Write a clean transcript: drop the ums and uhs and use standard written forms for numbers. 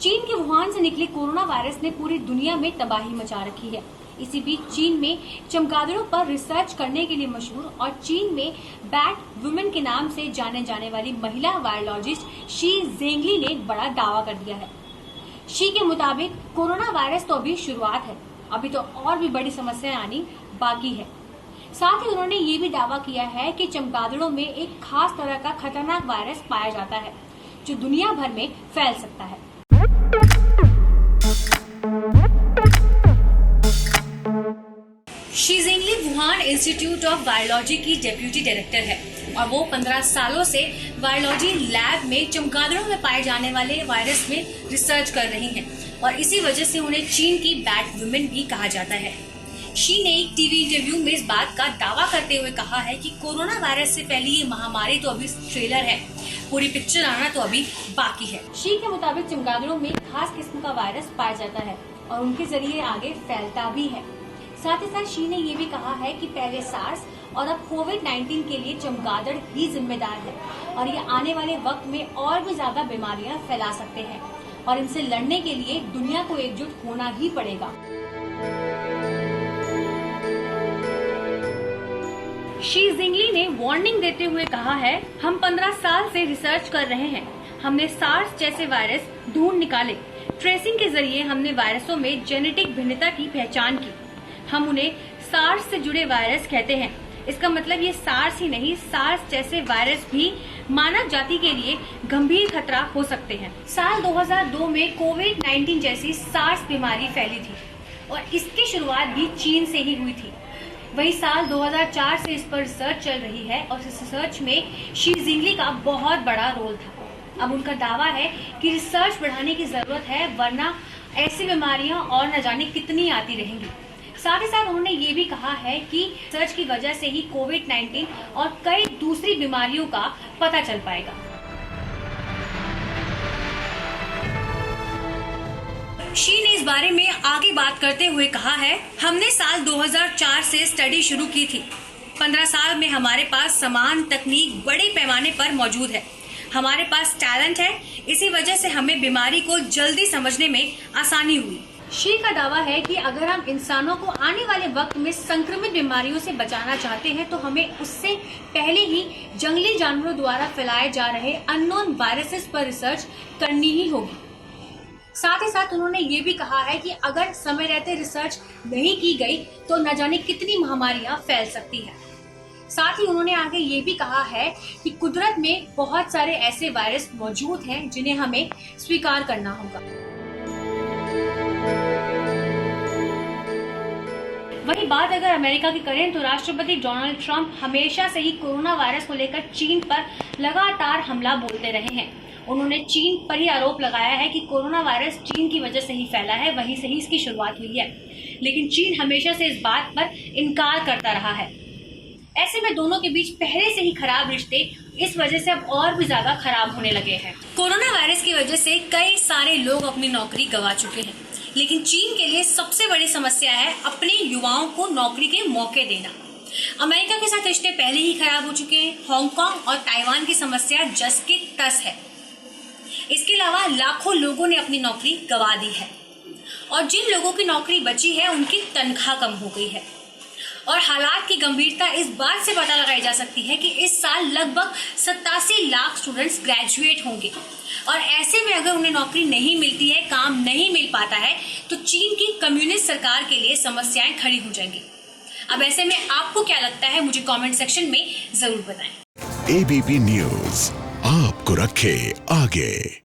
चीन के वुहान से निकले कोरोना वायरस ने पूरी दुनिया में तबाही मचा रखी है। इसी बीच चीन में चमगादड़ों पर रिसर्च करने के लिए मशहूर और चीन में बैट वुमेन के नाम से जाने जाने वाली महिला वायरोलॉजिस्ट शी जेंगली ने एक बड़ा दावा कर दिया है। शी के मुताबिक कोरोना वायरस तो अभी शुरुआत है, अभी तो और भी बड़ी समस्याएं आनी बाकी है। साथ ही उन्होंने ये भी दावा किया है कि चमगादड़ों में एक खास तरह का खतरनाक वायरस पाया जाता है जो दुनिया भर में फैल सकता है। Shi Zhengli Wuhan Institute of Virology की डेप्यूटी डायरेक्टर है और वो 15 सालों से वायरोलॉजी लैब में चमगादड़ों में पाए जाने वाले वायरस में रिसर्च कर रही हैं और इसी वजह से उन्हें चीन की बैट वुमेन भी कहा जाता है। शी ने एक टीवी इंटरव्यू में इस बात का दावा करते हुए कहा है कि कोरोना वायरस से फैली ये महामारी तो अभी ट्रेलर है, पूरी पिक्चर आना तो अभी बाकी है। शी के मुताबिक चमगादड़ों में खास किस्म का वायरस पाया जाता है और उनके जरिए आगे फैलता भी है। साथ ही साथ शी ने ये भी कहा है कि पहले सार्स और अब कोविड-19 के लिए चमगादड़ ही जिम्मेदार है और ये आने वाले वक्त में और भी ज्यादा बीमारियां फैला सकते हैं और इनसे लड़ने के लिए दुनिया को एकजुट होना ही पड़ेगा। शी जेंगली ने वार्निंग देते हुए कहा है, हम 15 साल से रिसर्च कर रहे हैं। हमने सार्स जैसे वायरस ढूंढ निकाले। ट्रेसिंग के जरिए हमने वायरसों में जेनेटिक भिन्नता की पहचान की। हम उन्हें सार्स से जुड़े वायरस कहते हैं। इसका मतलब ये सार्स ही नहीं, सार्स जैसे वायरस भी मानव जाति के लिए गंभीर खतरा हो सकते हैं। साल 2002 में कोविड-19 जैसी सार्स बीमारी फैली थी और इसकी शुरुआत भी चीन से ही हुई थी। वही साल 2004 से इस पर रिसर्च चल रही है और इस रिसर्च में शी जेंगली का बहुत बड़ा रोल था। अब उनका दावा है कि रिसर्च बढ़ाने की जरूरत है, वरना ऐसी बीमारियां और न जाने कितनी आती रहेंगी। साथ ही साथ उन्होंने ये भी कहा है कि रिसर्च की वजह से ही कोविड-19 और कई दूसरी बीमारियों का पता चल पाएगा। शी ने इस बारे में आगे बात करते हुए कहा है, हमने साल 2004 से स्टडी शुरू की थी। 15 साल में हमारे पास समान तकनीक बड़े पैमाने पर मौजूद है। हमारे पास टैलेंट है, इसी वजह से हमें बीमारी को जल्दी समझने में आसानी हुई। शी का दावा है कि अगर हम इंसानों को आने वाले वक्त में संक्रमित बीमारियों से बचाना चाहते हैं तो हमें उससे पहले ही जंगली जानवरों द्वारा फैलाए जा रहे अननोन वायरसेस पर रिसर्च करनी ही होगी। साथ ही साथ उन्होंने ये भी कहा है कि अगर समय रहते रिसर्च नहीं की गई तो न जाने कितनी महामारियां फैल सकती है। साथ ही उन्होंने आगे ये भी कहा है कि कुदरत में बहुत सारे ऐसे वायरस मौजूद हैं जिन्हें हमें स्वीकार करना होगा। वही बात अगर अमेरिका की करें तो राष्ट्रपति डोनाल्ड ट्रंप हमेशा से ही कोरोना वायरस को लेकर चीन पर लगातार हमला बोलते रहे हैं। उन्होंने चीन पर ही आरोप लगाया है कि कोरोना वायरस चीन की वजह से ही फैला है, वहीं से ही इसकी शुरुआत हुई है। लेकिन चीन हमेशा से इस बात पर इनकार करता रहा है। ऐसे में दोनों के बीच पहले से ही खराब रिश्ते इस वजह से अब और भी ज्यादा खराब होने लगे हैं। कोरोना वायरस की वजह से कई सारे लोग अपनी नौकरी गंवा चुके हैं, लेकिन चीन के लिए सबसे बड़ी समस्या है अपने युवाओं को नौकरी के मौके देना। अमेरिका के साथ रिश्ते पहले ही खराब हो चुके हैं। हांगकांग और ताइवान की समस्या जस की तस है। इसके अलावा लाखों लोगों ने अपनी नौकरी गंवा दी है और जिन लोगों की नौकरी बची है उनकी तनख्वाह कम हो गई है। और हालात की गंभीरता इस बात से पता लगाई जा सकती है कि इस साल लगभग 87 लाख स्टूडेंट्स ग्रेजुएट होंगे और ऐसे में अगर उन्हें नौकरी नहीं मिलती है, काम नहीं मिल पाता है, तो चीन की कम्युनिस्ट सरकार के लिए समस्याएं खड़ी हो जाएंगी। अब ऐसे में आपको क्या लगता है, मुझे कमेंट सेक्शन में जरूर बताएं। ABP न्यूज आपको रखे आगे।